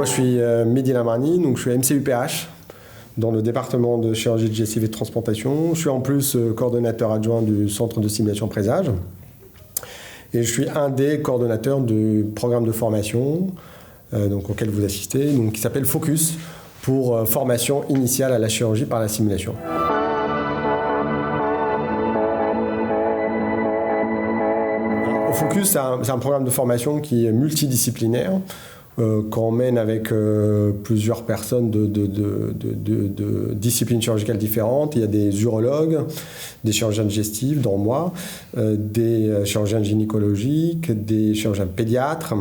Moi, je suis Mehdi Lamarni, donc je suis MCUPH dans le département de chirurgie digestive et de transplantation. Je suis en plus coordonnateur adjoint du centre de simulation présage. Et je suis un des coordonnateurs du programme de formation auquel vous assistez, qui s'appelle Focus, pour formation initiale à la chirurgie par la simulation. Focus, c'est un programme de formation qui est multidisciplinaire, qu'on mène avec plusieurs personnes de disciplines chirurgicales différentes. Il y a des urologues, des chirurgiens digestifs, dont moi, des chirurgiens gynécologiques, des chirurgiens pédiatres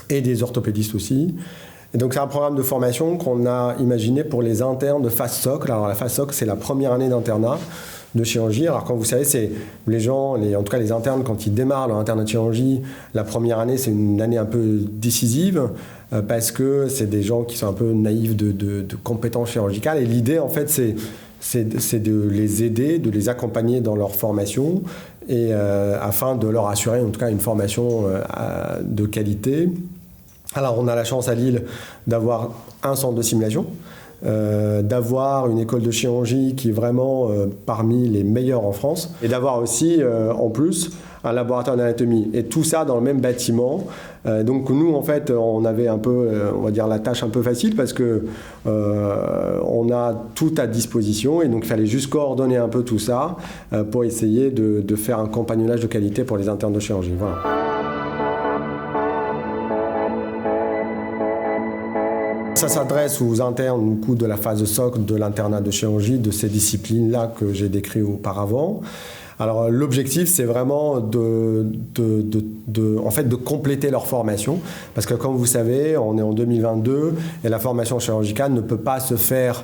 et des orthopédistes aussi. Et donc c'est un programme de formation qu'on a imaginé pour les internes de phase socle. Alors la phase socle, c'est la première année d'internat de chirurgie. Alors quand vous savez, c'est les gens, en tout cas les internes, quand ils démarrent leur internat de chirurgie, la première année, c'est une année un peu décisive parce que c'est des gens qui sont un peu naïfs de compétences chirurgicales. Et l'idée, en fait, c'est de les aider, de les accompagner dans leur formation et afin de leur assurer, en tout cas, une formation de qualité. Alors, on a la chance à Lille d'avoir un centre de simulation, d'avoir une école de chirurgie qui est vraiment parmi les meilleures en France, et d'avoir aussi, en plus, un laboratoire d'anatomie. Et tout ça dans le même bâtiment. Donc nous, en fait, on avait un peu, on va dire, la tâche un peu facile parce que on a tout à disposition et donc il fallait juste coordonner un peu tout ça pour essayer de faire un compagnonnage de qualité pour les internes de chirurgie. Voilà. Ça s'adresse aux internes de la phase socle de l'internat de chirurgie, de ces disciplines-là que j'ai décrites auparavant. Alors l'objectif, c'est vraiment de compléter leur formation, parce que comme vous savez, on est en 2022 et la formation chirurgicale ne peut pas se faire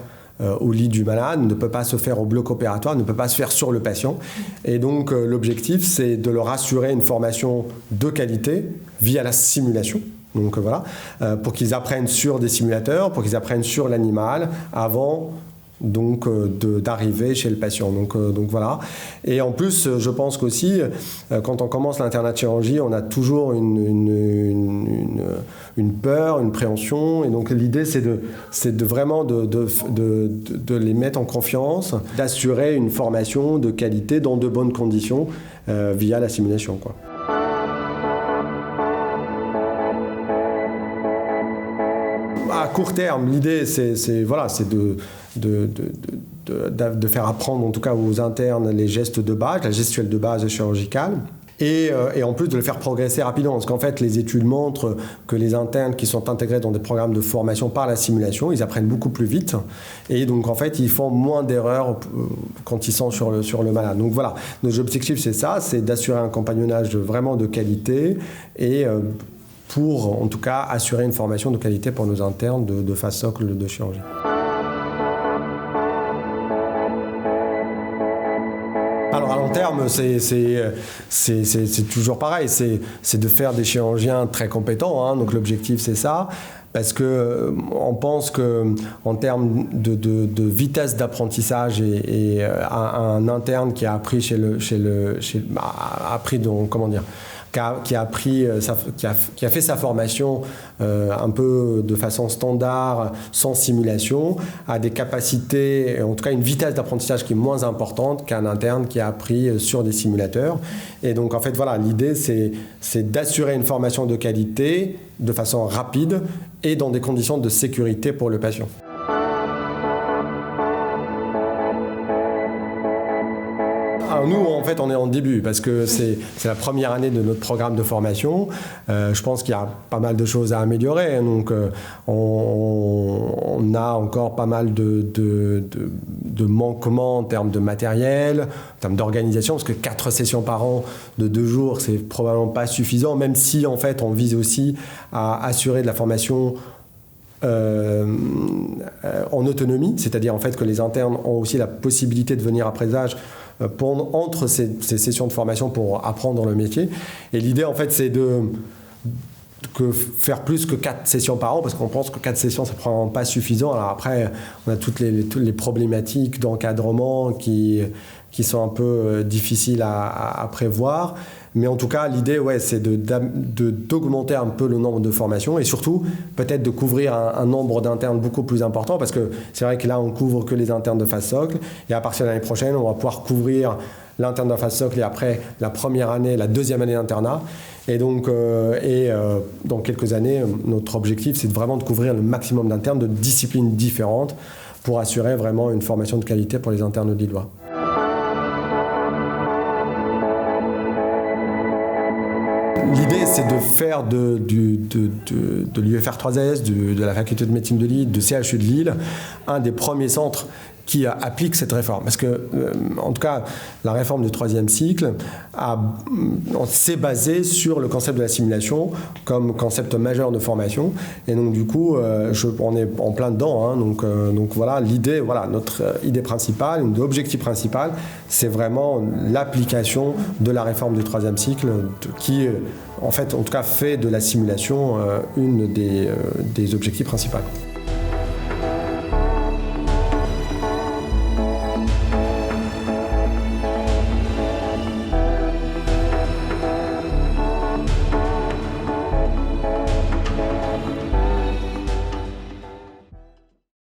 au lit du malade, ne peut pas se faire au bloc opératoire, ne peut pas se faire sur le patient. Et donc l'objectif, c'est de leur assurer une formation de qualité via la simulation. Donc voilà, pour qu'ils apprennent sur des simulateurs, pour qu'ils apprennent sur l'animal avant d'arriver chez le patient. Donc voilà. Et en plus, je pense qu'aussi, quand on commence l'internat de chirurgie, on a toujours une peur, une préhension. Et donc l'idée, c'est de vraiment de les mettre en confiance, d'assurer une formation de qualité dans de bonnes conditions via la simulation, quoi. À court terme, l'idée, c'est de faire apprendre, en tout cas aux internes, les gestes de base, la gestuelle de base chirurgicale, et en plus de le faire progresser rapidement. Parce qu'en fait, les études montrent que les internes qui sont intégrés dans des programmes de formation par la simulation, ils apprennent beaucoup plus vite. Et donc, en fait, ils font moins d'erreurs quand ils sont sur le malade. Donc voilà, nos objectifs, c'est ça, c'est d'assurer un compagnonnage vraiment de qualité et pour, en tout cas, assurer une formation de qualité pour nos internes de phase socle de chirurgie. Alors à long terme, c'est toujours pareil, c'est de faire des chirurgiens très compétents, hein, donc l'objectif c'est ça, parce que on pense qu'en termes de vitesse d'apprentissage et un interne qui a appris qui a fait sa formation un peu de façon standard, sans simulation, a des capacités, en tout cas une vitesse d'apprentissage qui est moins importante qu'un interne qui a appris sur des simulateurs. Et donc en fait voilà, l'idée c'est d'assurer une formation de qualité de façon rapide et dans des conditions de sécurité pour le patient. Alors nous, en fait, on est en début parce que c'est la première année de notre programme de formation. Je pense qu'il y a pas mal de choses à améliorer. Donc, on a encore pas mal de manquements en termes de matériel, en termes d'organisation, parce que 4 sessions par an de 2 jours, c'est probablement pas suffisant, même si, en fait, on vise aussi à assurer de la formation en autonomie, c'est-à-dire en fait que les internes ont aussi la possibilité de venir à présage entre ces sessions de formation pour apprendre le métier. Et l'idée en fait c'est de faire plus que 4 sessions par an, parce qu'on pense que 4 sessions c'est probablement pas suffisant. Alors après on a toutes les problématiques d'encadrement qui sont un peu difficiles à prévoir, Mais en tout cas, l'idée, c'est d'augmenter un peu le nombre de formations et surtout, peut-être de couvrir un nombre d'internes beaucoup plus important parce que c'est vrai que là, on couvre que les internes de phase socle et à partir de l'année prochaine, on va pouvoir couvrir l'interne de phase socle et après la première année, la deuxième année d'internat. Et donc, dans quelques années, notre objectif, c'est vraiment de couvrir le maximum d'internes de disciplines différentes pour assurer vraiment une formation de qualité pour les internes lillois. L'idée, c'est de faire de l'UFR 3S, de la faculté de médecine de Lille, de CHU de Lille, un des premiers centres qui applique cette réforme. Parce que, en tout cas, la réforme du 3e cycle s'est basée sur le concept de la simulation comme concept majeur de formation. Et donc, du coup, on est en plein dedans. Donc voilà, l'idée, notre idée principale, notre objectif principal, c'est vraiment l'application de la réforme du 3e cycle qui, en fait, en tout cas, fait de la simulation une des objectifs principaux.